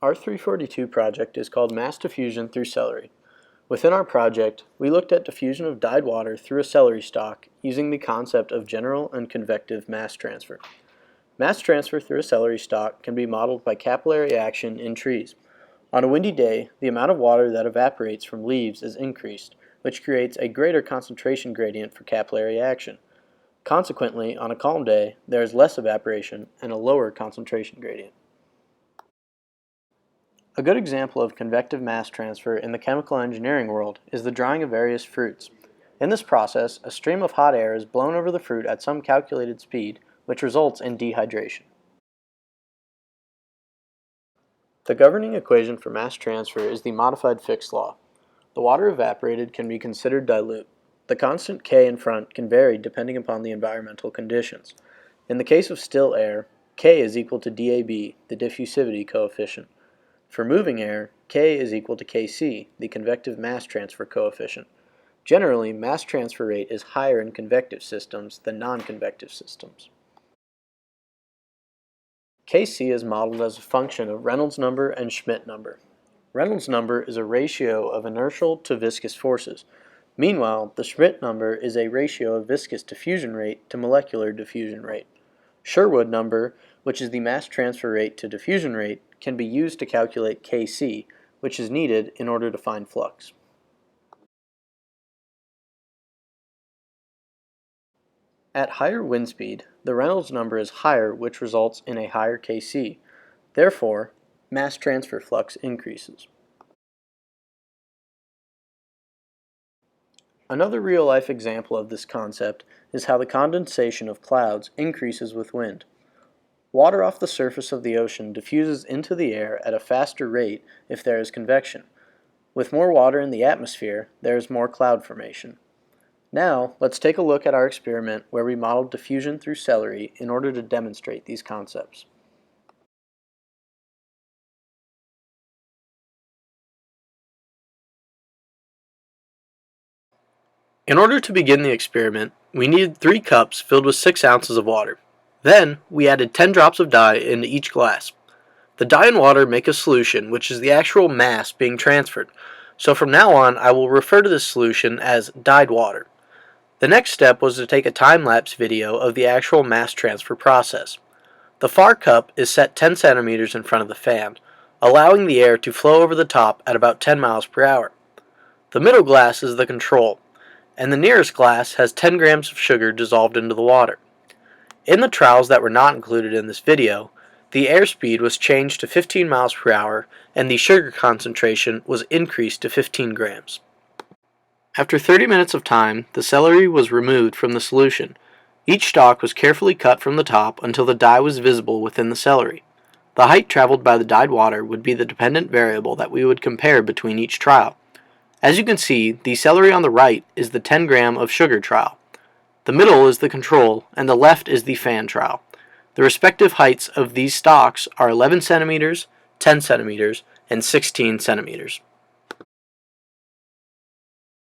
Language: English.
Our 342 project is called Mass Diffusion through Celery. Within our project, we looked at diffusion of dyed water through a celery stalk using the concept of general and convective mass transfer. Mass transfer through a celery stalk can be modeled by capillary action in trees. On a windy day, the amount of water that evaporates from leaves is increased, which creates a greater concentration gradient for capillary action. Consequently, on a calm day, there is less evaporation and a lower concentration gradient. A good example of convective mass transfer in the chemical engineering world is the drying of various fruits. In this process, a stream of hot air is blown over the fruit at some calculated speed, which results in dehydration. The governing equation for mass transfer is the modified Fick's law. The water evaporated can be considered dilute. The constant K in front can vary depending upon the environmental conditions. In the case of still air, K is equal to DAB, the diffusivity coefficient. For moving air, K is equal to Kc, the convective mass transfer coefficient. Generally, mass transfer rate is higher in convective systems than non-convective systems. Kc is modeled as a function of Reynolds number and Schmidt number. Reynolds number is a ratio of inertial to viscous forces. Meanwhile, the Schmidt number is a ratio of viscous diffusion rate to molecular diffusion rate. Sherwood number, which is the mass transfer rate to diffusion rate, can be used to calculate Kc, which is needed in order to find flux. At higher wind speed, the Reynolds number is higher, which results in a higher Kc. Therefore, mass transfer flux increases. Another real-life example of this concept is how the condensation of clouds increases with wind. Water off the surface of the ocean diffuses into the air at a faster rate if there is convection. With more water in the atmosphere, there is more cloud formation. Now, let's take a look at our experiment where we modeled diffusion through celery in order to demonstrate these concepts. In order to begin the experiment, we needed 3 cups filled with 6 ounces of water. Then, we added 10 drops of dye into each glass. The dye and water make a solution, which is the actual mass being transferred. So from now on, I will refer to this solution as dyed water. The next step was to take a time-lapse video of the actual mass transfer process. The far cup is set 10 centimeters in front of the fan, allowing the air to flow over the top at about 10 miles per hour. The middle glass is the control, and the nearest glass has 10 grams of sugar dissolved into the water. In the trials that were not included in this video, the airspeed was changed to 15 miles per hour and the sugar concentration was increased to 15 grams. After 30 minutes of time, the celery was removed from the solution. Each stalk was carefully cut from the top until the dye was visible within the celery. The height traveled by the dyed water would be the dependent variable that we would compare between each trial. As you can see, the celery on the right is the 10 gram of sugar trial. The middle is the control, and the left is the fan trial. The respective heights of these stalks are 11 centimeters, 10 centimeters, and 16 centimeters.